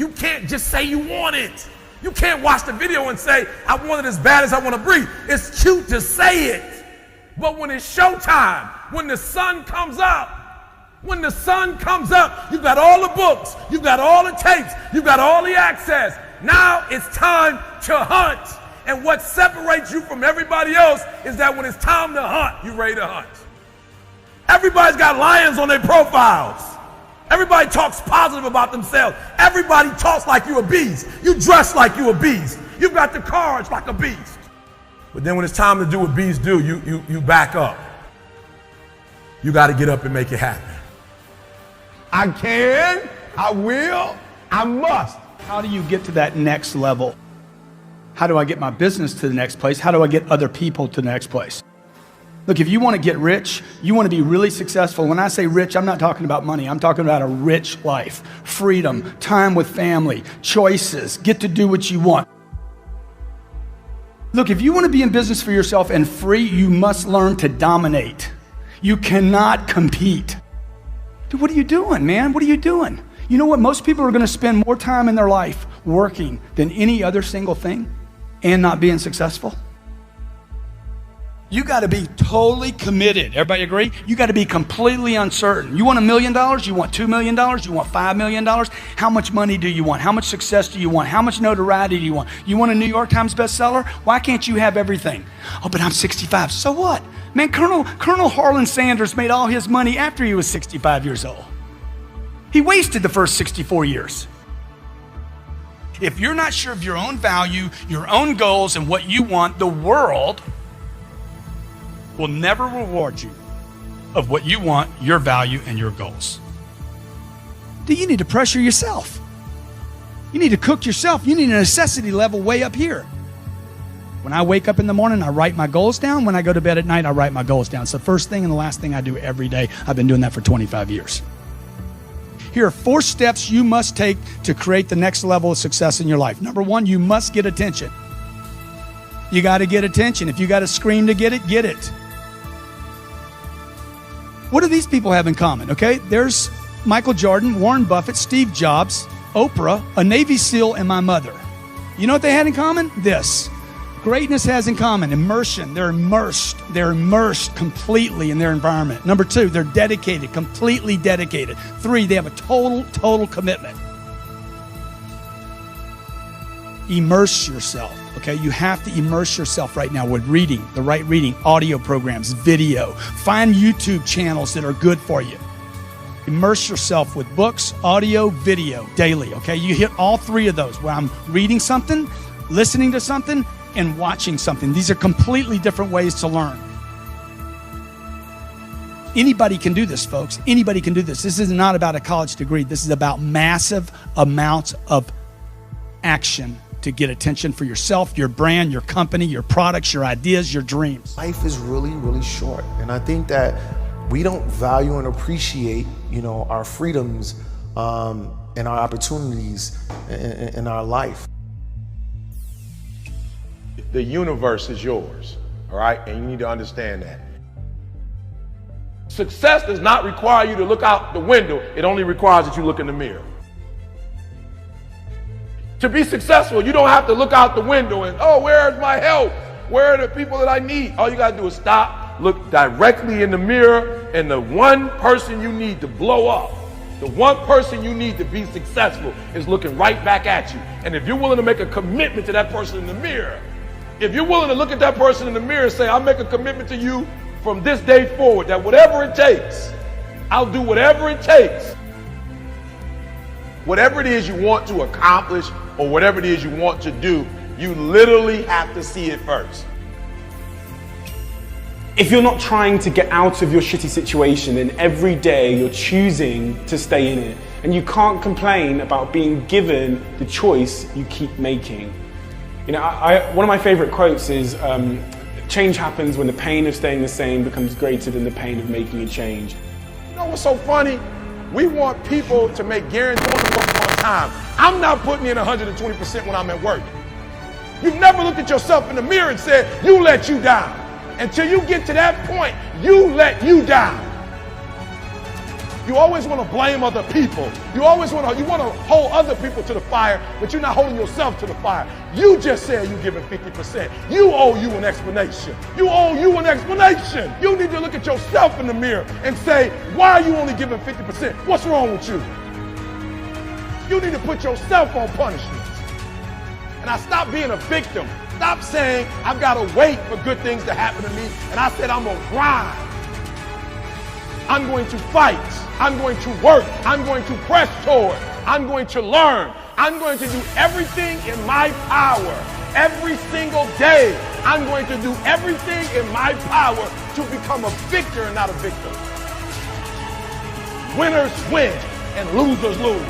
You can't just say you want it. You can't watch the video and say, I want it as bad as I want to breathe. It's cute to say it. But when it's showtime, when the sun comes up, you've got all the books, you've got all the tapes, you've got all the access. Now it's time to hunt. And what separates you from everybody else is that when it's time to hunt, you're ready to hunt. Everybody's got lions on their profiles. Everybody talks positive about themselves. Everybody talks like you're a beast. You dress like you're a beast. You've got the cards like a beast. But then when it's time to do what beasts do, you back up. You got to get up and make it happen. I can, I will, I must. How do you get to that next level? How do I get my business to the next place? How do I get other people to the next place? Look, if you want to get rich, you want to be really successful. When I say rich, I'm not talking about money. I'm talking about a rich life, freedom, time with family, choices, get to do what you want. Look, if you want to be in business for yourself and free, you must learn to dominate. You cannot compete. Dude, what are you doing, man? What are you doing? You know what? Most people are going to spend more time in their life working than any other single thing and not being successful. You got to be totally committed. Everybody agree? You got to be completely uncertain. You want $1 million? You want $2 million? You want $5 million? How much money do you want? How much success do you want? How much notoriety do you want? You want a New York Times bestseller? Why can't you have everything? Oh, but I'm 65. So what? Man, Colonel Harlan Sanders made all his money after he was 65 years old. He wasted the first 64 years. If you're not sure of your own value, your own goals, and what you want, the world will never reward you of what you want, your value, and your goals. You need to pressure yourself. You need to cook yourself. You need a necessity level way up here. When I wake up in the morning, I write my goals down. When I go to bed at night, I write my goals down. It's the first thing and the last thing I do every day. I've been doing that for 25 years. Here are 4 steps you must take to create the next level of success in your life. Number 1, you must get attention. You got to get attention. If you got to scream to get it, get it. What do these people have in common? Okay, there's Michael Jordan, Warren Buffett, Steve Jobs, Oprah, a Navy SEAL, and my mother. You know what they had in common? This. Greatness has in common immersion. They're immersed completely in their environment. Number 2, they're dedicated, completely dedicated. 3, they have a total commitment. Immerse yourself, okay? You have to immerse yourself right now with reading, the right reading, audio programs, video. Find YouTube channels that are good for you. Immerse yourself with books, audio, video, daily, okay? You hit all 3 of those where I'm reading something, listening to something, and watching something. These are completely different ways to learn. Anybody can do this, folks. Anybody can do this. This is not about a college degree. This is about massive amounts of action to get attention for yourself, your brand, your company, your products, your ideas, your dreams. Life is really, really short. And I think that we don't value and appreciate, our freedoms and our opportunities in our life. The universe is yours, all right? And you need to understand that. Success does not require you to look out the window. It only requires that you look in the mirror. To be successful, you don't have to look out the window and, where's my help? Where are the people that I need? All you got to do is stop, look directly in the mirror, and the one person you need to blow up, the one person you need to be successful is looking right back at you. And if you're willing to make a commitment to that person in the mirror, if you're willing to look at that person in the mirror and say, I make a commitment to you from this day forward, that whatever it takes, I'll do whatever it takes. Whatever it is you want to accomplish or whatever it is you want to do, you literally have to see it first. If you're not trying to get out of your shitty situation, then every day you're choosing to stay in it. And you can't complain about being given the choice you keep making. One of my favorite quotes is, change happens when the pain of staying the same becomes greater than the pain of making a change. You know what's so funny? We want people to make guaranteed work on time. I'm not putting in 120% when I'm at work. You've never looked at yourself in the mirror and said, you let you down. Until you get to that point, you let you down. You always want to blame other people. You want to hold other people to the fire, but you're not holding yourself to the fire. You just said you're giving 50%. You owe you an explanation. You owe you an explanation. You need to look at yourself in the mirror and say, why are you only giving 50%? What's wrong with you? You need to put yourself on punishment. And I stopped being a victim. Stop saying, I've got to wait for good things to happen to me. And I said, I'm going to grind. I'm going to fight. I'm going to work. I'm going to press toward. I'm going to learn. I'm going to do everything in my power every single day. I'm going to do everything in my power to become a victor and not a victim. Winners win and losers lose.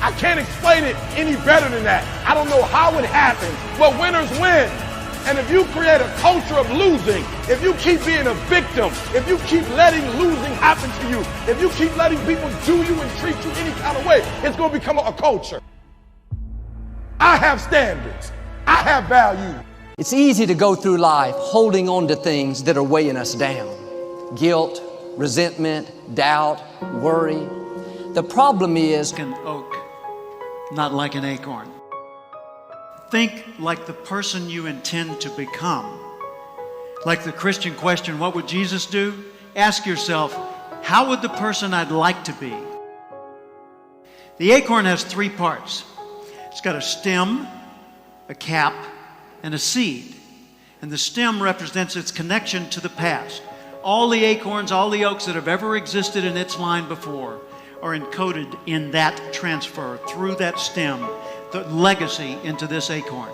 I can't explain it any better than that. I don't know how it happens, but winners win. And if you create a culture of losing, if you keep being a victim, if you keep letting losing happen to you, if you keep letting people do you and treat you any kind of way, it's going to become a culture. I have standards. I have value. It's easy to go through life holding on to things that are weighing us down. Guilt, resentment, doubt, worry. The problem is an oak, not like an acorn. Think like the person you intend to become. Like the Christian question, what would Jesus do? Ask yourself, how would the person I'd like to be? The acorn has three parts. It's got a stem, a cap, and a seed. And the stem represents its connection to the past. All the acorns, all the oaks that have ever existed in its line before are encoded in that transfer through that stem, the legacy into this acorn.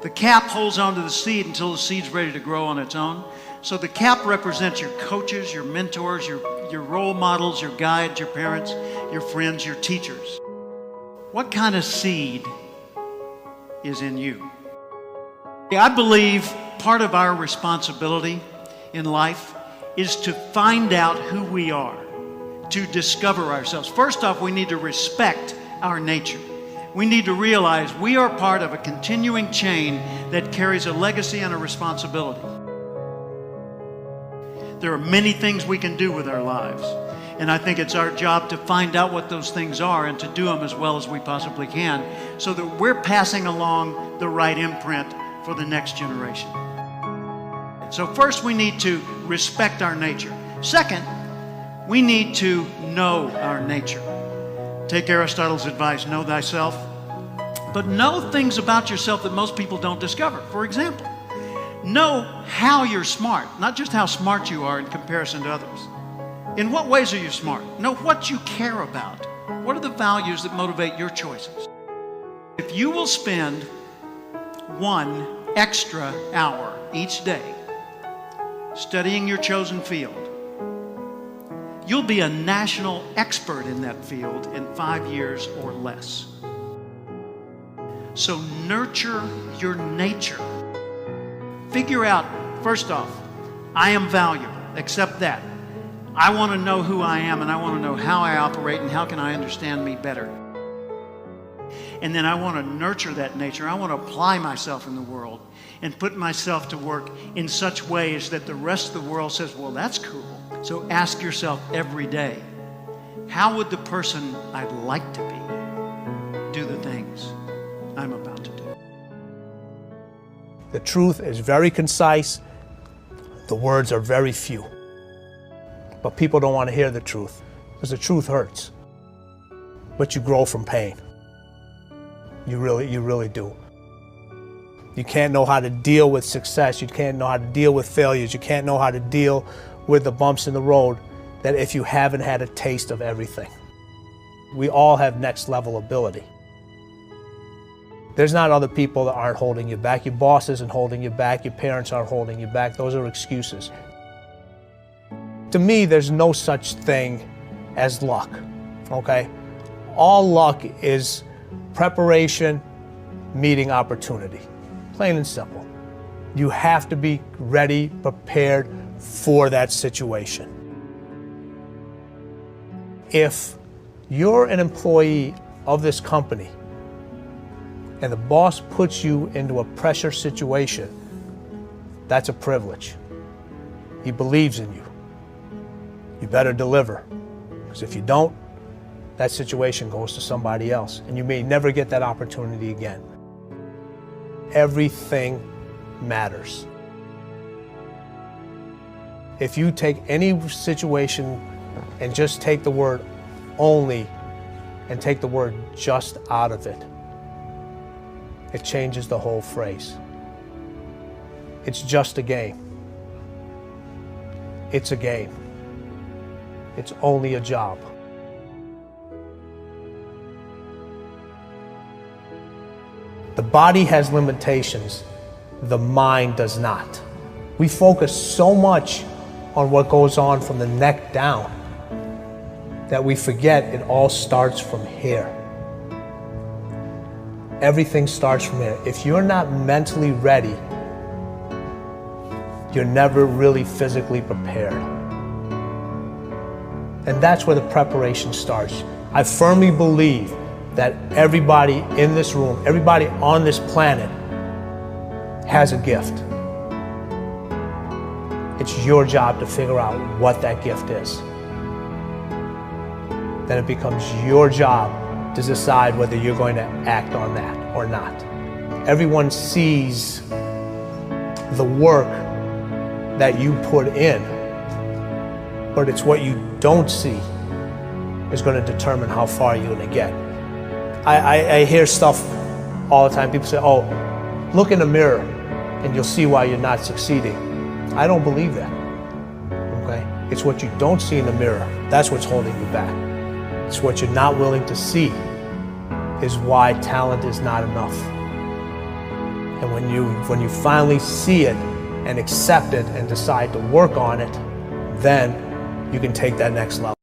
The cap holds onto the seed until the seed's ready to grow on its own. So the cap represents your coaches, your mentors, your role models, your guides, your parents, your friends, your teachers. What kind of seed is in you? I believe part of our responsibility in life is to find out who we are, to discover ourselves. First off, we need to respect our nature. We need to realize we are part of a continuing chain that carries a legacy and a responsibility. There are many things we can do with our lives, and I think it's our job to find out what those things are and to do them as well as we possibly can so that we're passing along the right imprint for the next generation. So first, we need to respect our nature. Second, we need to know our nature. Take Aristotle's advice, know thyself, but know things about yourself that most people don't discover. For example, know how you're smart, not just how smart you are in comparison to others. In what ways are you smart? Know what you care about. What are the values that motivate your choices? If you will spend 1 extra hour each day studying your chosen field, you'll be a national expert in that field in 5 years or less. So nurture your nature. Figure out, first off, I am valuable. Accept that. I want to know who I am, and I want to know how I operate and how can I understand me better. And then I want to nurture that nature. I want to apply myself in the world and put myself to work in such ways that the rest of the world says, well, that's cool. So ask yourself every day, how would the person I'd like to be do the things I'm about to do? The truth is very concise. The words are very few. But people don't want to hear the truth because the truth hurts. But you grow from pain. You really do. You can't know how to deal with success. You can't know how to deal with failures. You can't know how to deal with the bumps in the road that if you haven't had a taste of everything. We all have next level ability. There's not other people that aren't holding you back. Your boss isn't holding you back. Your parents aren't holding you back. Those are excuses. To me, there's no such thing as luck, okay? All luck is preparation meeting opportunity, plain and simple. You have to be ready, prepared for that situation. If you're an employee of this company and the boss puts you into a pressure situation, that's a privilege. He believes in you. you better deliver. Because if you don't, that situation goes to somebody else, and you may never get that opportunity again. Everything matters. If you take any situation and just take the word only and take the word just out of it, it changes the whole phrase. It's just a game. It's a game. It's only a job. The body has limitations, the mind does not. We focus so much on what goes on from the neck down that we forget it all starts from here. Everything starts from here. If you're not mentally ready, you're never really physically prepared. And that's where the preparation starts. I firmly believe that everybody in this room, everybody on this planet has a gift. It's your job to figure out what that gift is. Then it becomes your job to decide whether you're going to act on that or not. Everyone sees the work that you put in, but it's what you don't see is going to determine how far you're going to get. I hear stuff all the time. People say, oh, look in the mirror and you'll see why you're not succeeding. I don't believe that, okay? It's what you don't see in the mirror. That's what's holding you back. It's what you're not willing to see is why talent is not enough. And when you finally see it and accept it and decide to work on it, then you can take that next level.